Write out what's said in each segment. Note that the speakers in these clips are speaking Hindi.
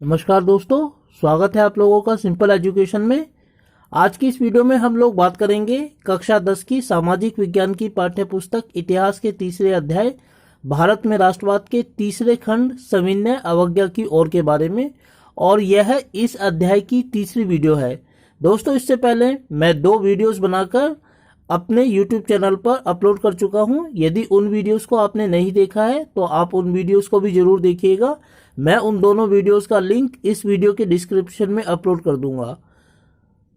नमस्कार दोस्तों, स्वागत है आप लोगों का सिंपल एजुकेशन में। आज की इस वीडियो में हम लोग बात करेंगे कक्षा 10 की सामाजिक विज्ञान की पाठ्य पुस्तक इतिहास के तीसरे अध्याय भारत में राष्ट्रवाद के तीसरे खंड सविनय अवज्ञा की ओर के बारे में, और यह इस अध्याय की तीसरी वीडियो है। दोस्तों, इससे पहले मैं 2 वीडियोस बनाकर अपने YouTube चैनल पर अपलोड कर चुका हूं। यदि उन वीडियोस को आपने नहीं देखा है तो आप उन वीडियोस को भी जरूर देखिएगा। मैं उन दोनों वीडियोस का लिंक इस वीडियो के डिस्क्रिप्शन में अपलोड कर दूंगा।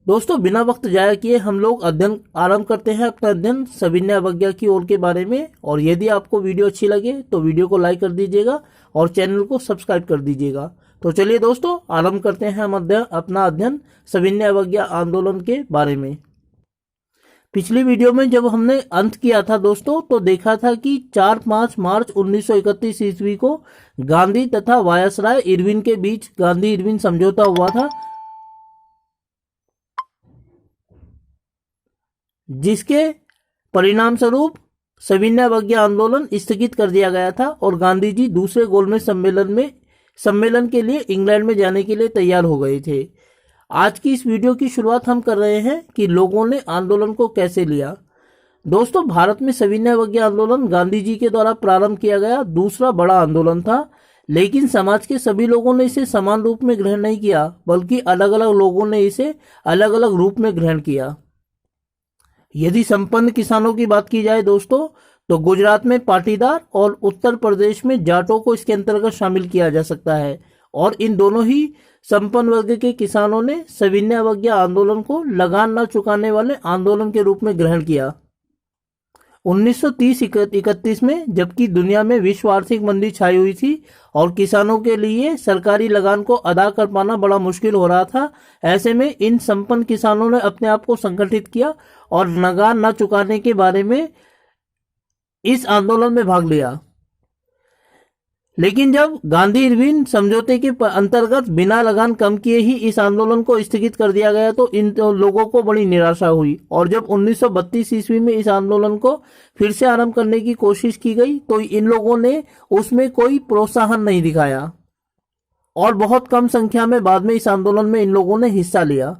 दोस्तों, बिना वक्त जाया किए हम लोग अध्ययन आरंभ करते हैं अपना अध्ययन सविनय अवज्ञा की ओर के बारे में। और यदि आपको वीडियो अच्छी लगे तो वीडियो को लाइक कर दीजिएगा और चैनल को सब्सक्राइब कर दीजिएगा। तो चलिए दोस्तों, आरंभ करते हैं हम अपना अध्ययन सविनय अवज्ञा आंदोलन के बारे में। पिछली वीडियो में जब हमने अंत किया था दोस्तों, तो देखा था कि 4-5 मार्च 1931 ईस्वी को गांधी तथा वायसराय इरविन के बीच गांधी इरविन समझौता हुआ था, जिसके परिणाम स्वरूप सविनय अवज्ञा आंदोलन स्थगित कर दिया गया था और गांधी जी दूसरे गोलमेज सम्मेलन के लिए इंग्लैंड में जाने के लिए तैयार हो गए थे। आज की इस वीडियो की शुरुआत हम कर रहे हैं कि लोगों ने आंदोलन को कैसे लिया। दोस्तों, भारत में सविनय अवज्ञा आंदोलन गांधी जी के द्वारा प्रारंभ किया गया दूसरा बड़ा आंदोलन था, लेकिन समाज के सभी लोगों ने इसे समान रूप में ग्रहण नहीं किया, बल्कि अलग अलग लोगों ने इसे अलग अलग रूप में ग्रहण किया। यदि संपन्न किसानों की बात की जाए दोस्तों, तो गुजरात में पाटीदार और उत्तर प्रदेश में जाटों को इसके अंतर्गत शामिल किया जा सकता है, और इन दोनों ही संपन्न वर्ग के किसानों ने सविनय अवज्ञा आंदोलन को लगान न चुकाने वाले आंदोलन के रूप में ग्रहण किया। 1930-31 में, जबकि दुनिया में विश्व आर्थिक मंदी छाई हुई थी और किसानों के लिए सरकारी लगान को अदा कर पाना बड़ा मुश्किल हो रहा था, ऐसे में इन संपन्न किसानों ने अपने आप को संगठित किया और लगान न चुकाने के बारे में इस आंदोलन में भाग लिया। लेकिन जब गांधी इरविन समझौते के अंतर्गत बिना लगान कम किए ही इस आंदोलन को स्थगित कर दिया गया, तो इन लोगों को बड़ी निराशा हुई, और जब 1932 ईस्वी में इस आंदोलन को फिर से आरंभ करने की कोशिश की गई तो इन लोगों ने उसमें कोई प्रोत्साहन नहीं दिखाया, और बहुत कम संख्या में बाद में इस आंदोलन में इन लोगों ने हिस्सा लिया।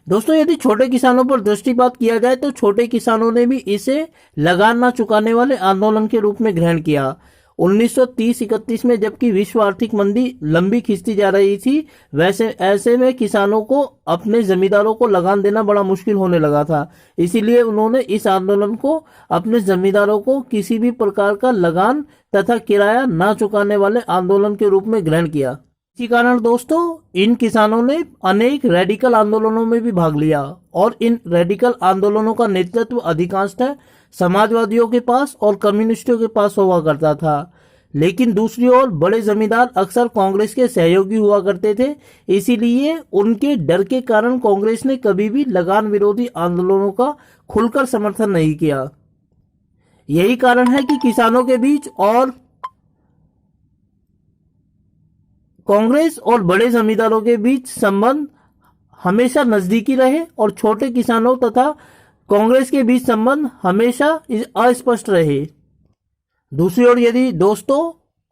दोस्तों, यदि छोटे किसानों पर दृष्टिपात किया जाए तो छोटे किसानों ने भी इसे लगान न चुकाने वाले आंदोलन के रूप में ग्रहण किया। 1930-31 में, जबकि विश्व आर्थिक मंदी लंबी खिंचती जा रही थी, ऐसे में किसानों को अपने जमींदारों को लगान देना बड़ा मुश्किल होने लगा था। इसीलिए उन्होंने इस आंदोलन को अपने जमींदारों को किसी भी प्रकार का लगान तथा किराया न चुकाने वाले आंदोलन के रूप में ग्रहण किया। इसी कारण दोस्तों, इन किसानों ने अनेक रेडिकल आंदोलनों में भी भाग लिया, और इन रेडिकल आंदोलनों का नेतृत्व अधिकांशतः समाजवादियों के पास और कम्युनिस्टों के पास हुआ करता था। लेकिन दूसरी ओर बड़े जमींदार अक्सर कांग्रेस के सहयोगी हुआ करते थे, इसीलिए उनके डर के कारण कांग्रेस ने कभी भी लगान विरोधी आंदोलनों का खुलकर समर्थन नहीं किया। यही कारण है कि किसानों के बीच और कांग्रेस और बड़े जमींदारों के बीच संबंध हमेशा नजदीकी रहे, और छोटे किसानों तथा कांग्रेस के बीच संबंध हमेशा अस्पष्ट रहे। दूसरी ओर यदि दोस्तों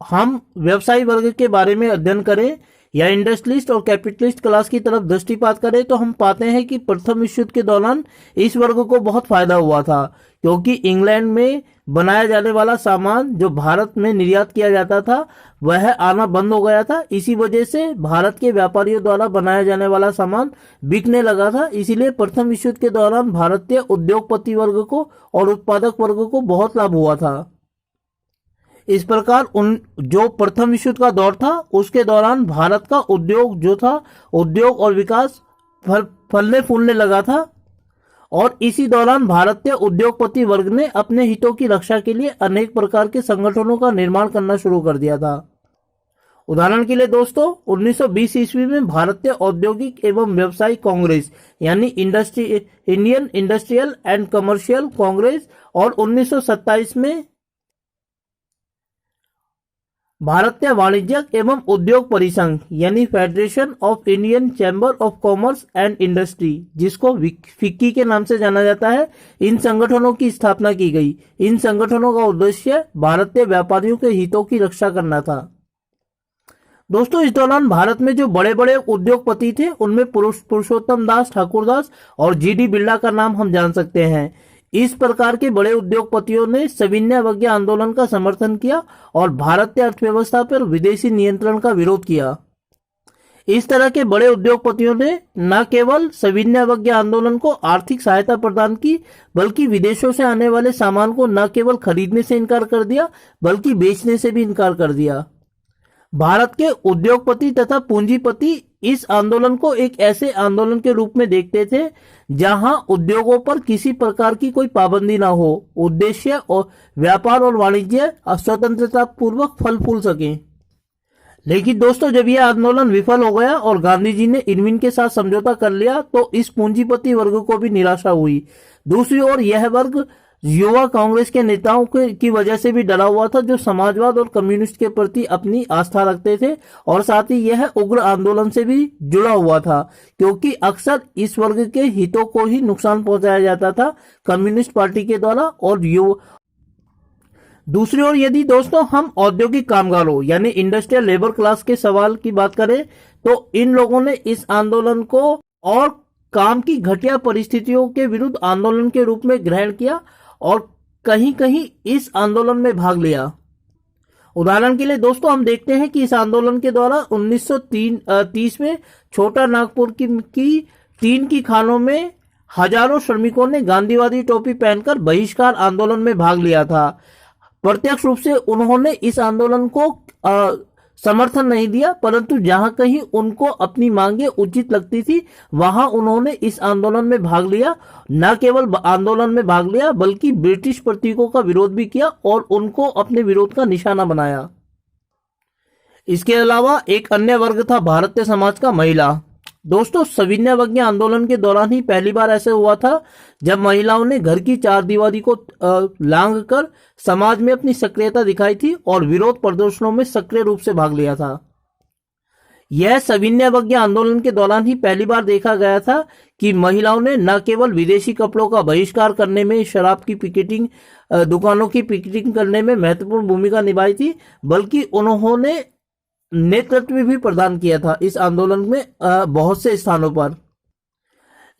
हम व्यवसायी वर्ग के बारे में अध्ययन करें या इंडस्ट्रियलिस्ट और कैपिटलिस्ट क्लास की तरफ दृष्टिपात करें, तो हम पाते हैं कि प्रथम विश्व युद्ध के दौरान इस वर्ग को बहुत फायदा हुआ था, क्योंकि इंग्लैंड में बनाया जाने वाला सामान जो भारत में निर्यात किया जाता था वह आना बंद हो गया था। इसी वजह से भारत के व्यापारियों द्वारा बनाया जाने वाला सामान बिकने लगा था। इसीलिए प्रथम विश्व युद्ध के दौरान भारतीय उद्योगपति वर्ग को और उत्पादक वर्ग को बहुत लाभ हुआ था। इस प्रकार जो प्रथम विश्व युद्ध का दौर था उसके दौरान भारत का उद्योग और विकास फलने फूलने लगा था, और इसी दौरान भारतीय उद्योगपति वर्ग ने अपने हितों की रक्षा के लिए अनेक प्रकार के संगठनों का निर्माण करना शुरू कर दिया था। उदाहरण के लिए दोस्तों, 1920 ईस्वी में भारतीय औद्योगिक एवं व्यवसायिक कांग्रेस यानी Indian industrial and commercial Congress, और 1927 में भारतीय वाणिज्यिक एवं उद्योग परिसंघ यानी federation of Indian chamber of commerce and industry, जिसको फिक्की के नाम से जाना जाता है, इन संगठनों की स्थापना की गई। इन संगठनों का उद्देश्य भारतीय व्यापारियों के हितों की रक्षा करना था। दोस्तों इस दौरान भारत में जो बड़े बड़े उद्योगपति थे उनमें पुरुषोत्तम दास ठाकुरदास और जीडी बिरला का नाम हम जान सकते हैं। इस प्रकार के बड़े उद्योगपतियों ने सविनय अवज्ञा आंदोलन का समर्थन किया और भारतीय अर्थव्यवस्था पर विदेशी नियंत्रण का विरोध किया। इस तरह के बड़े उद्योगपतियों ने न केवल सविनय अवज्ञा आंदोलन को आर्थिक सहायता प्रदान की, बल्कि विदेशों से आने वाले सामान को न केवल खरीदने से इनकार कर दिया बल्कि बेचने से भी इनकार कर दिया। भारत के उद्योगपति तथा पूंजीपति इस आंदोलन को एक ऐसे आंदोलन के रूप में देखते थे जहां उद्योगों पर किसी प्रकार की कोई पाबंदी ना हो, उद्देश्य और व्यापार और वाणिज्य स्वतंत्रता पूर्वक फल फूल सके। लेकिन दोस्तों जब यह आंदोलन विफल हो गया और गांधी जी ने इरविन के साथ समझौता कर लिया तो इस पूंजीपति वर्ग को भी निराशा हुई। दूसरी ओर यह वर्ग युवा कांग्रेस के नेताओं की वजह से भी डरा हुआ था, जो समाजवाद और कम्युनिस्ट के प्रति अपनी आस्था रखते थे, और साथ ही यह उग्र आंदोलन से भी जुड़ा हुआ था, क्योंकि अक्सर इस वर्ग के हितों को ही नुकसान पहुंचाया जाता था कम्युनिस्ट पार्टी के द्वारा। और दूसरी ओर यदि दोस्तों हम औद्योगिक कामगारों यानी इंडस्ट्रियल लेबर क्लास के सवाल की बात करें तो इन लोगों ने इस आंदोलन को और काम की घटिया परिस्थितियों के विरुद्ध आंदोलन के रूप में ग्रहण किया और कहीं कहीं इस आंदोलन में भाग लिया। उदाहरण के लिए दोस्तों हम देखते हैं कि इस आंदोलन के द्वारा 1930 में छोटा नागपुर की टीन की खानों में हजारों श्रमिकों ने गांधीवादी टोपी पहनकर बहिष्कार आंदोलन में भाग लिया था। प्रत्यक्ष रूप से उन्होंने इस आंदोलन को समर्थन नहीं दिया, परंतु जहां कहीं उनको अपनी मांगे उचित लगती थी वहां उन्होंने इस आंदोलन में भाग लिया। न केवल आंदोलन में भाग लिया बल्कि ब्रिटिश प्रतीकों का विरोध भी किया और उनको अपने विरोध का निशाना बनाया। इसके अलावा एक अन्य वर्ग था भारतीय समाज का महिला। दोस्तों सविनय अवज्ञा आंदोलन के दौरान ही पहली बार ऐसे हुआ था जब महिलाओं ने घर की चारदीवारी को लांघ कर समाज में अपनी सक्रियता दिखाई थी और विरोध प्रदर्शनों में सक्रिय रूप से भाग लिया था। यह सविनय अवज्ञा आंदोलन के दौरान ही पहली बार देखा गया था कि महिलाओं ने न केवल विदेशी कपड़ों का बहिष्कार करने में, शराब की पिकेटिंग, दुकानों की पिकेटिंग करने में महत्वपूर्ण भूमिका निभाई थी, बल्कि उन्होंने नेतृत्व भी प्रदान किया था इस आंदोलन में बहुत से स्थानों पर।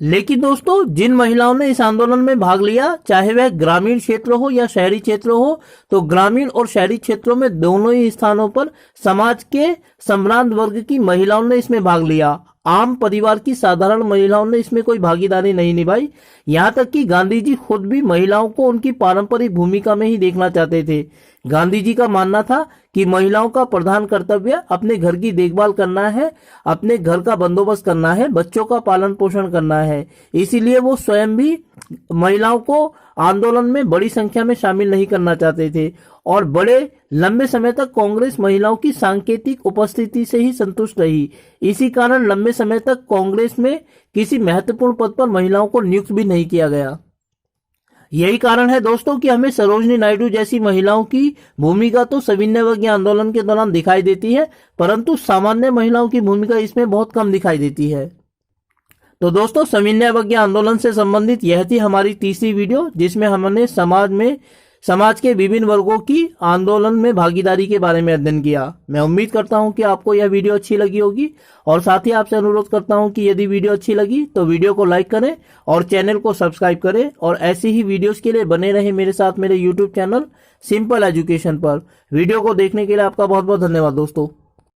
लेकिन दोस्तों जिन महिलाओं ने इस आंदोलन में भाग लिया, चाहे वह ग्रामीण क्षेत्र हो या शहरी क्षेत्र हो, तो ग्रामीण और शहरी क्षेत्रों में दोनों ही स्थानों पर समाज के संभ्रांत वर्ग की महिलाओं ने इसमें भाग लिया। आम परिवार की साधारण महिलाओं ने इसमें कोई भागीदारी नहीं निभाई। यहाँ तक कि गांधी जी खुद भी महिलाओं को उनकी पारंपरिक भूमिका में ही देखना चाहते थे। गांधी जी का मानना था कि महिलाओं का प्रधान कर्तव्य अपने घर की देखभाल करना है, अपने घर का बंदोबस्त करना है, बच्चों का पालन पोषण करना है। इसीलिए वो स्वयं भी महिलाओं को आंदोलन में बड़ी संख्या में शामिल नहीं करना चाहते थे और बड़े लंबे समय तक कांग्रेस महिलाओं की सांकेतिक उपस्थिति से ही संतुष्ट रही। इसी कारण लंबे समय तक कांग्रेस में किसी महत्वपूर्ण पद पर महिलाओं को नियुक्त भी नहीं किया गया। यही कारण है दोस्तों कि हमें सरोजिनी नायडू जैसी महिलाओं की भूमिका तो सविनय अवज्ञा आंदोलन के दौरान दिखाई देती है, परंतु सामान्य महिलाओं की भूमिका इसमें बहुत कम दिखाई देती है। तो दोस्तों सविनय अवज्ञा आंदोलन से संबंधित यह थी हमारी तीसरी वीडियो, जिसमें हमने समाज के विभिन्न वर्गों की आंदोलन में भागीदारी के बारे में अध्ययन किया। मैं उम्मीद करता हूं कि आपको यह वीडियो अच्छी लगी होगी और साथ ही आपसे अनुरोध करता हूं कि यदि वीडियो अच्छी लगी तो वीडियो को लाइक करें और चैनल को सब्सक्राइब करें और ऐसी ही वीडियोस के लिए बने रहे मेरे साथ मेरे यूट्यूब चैनल सिंपल एजुकेशन पर। वीडियो को देखने के लिए आपका बहुत बहुत धन्यवाद दोस्तों।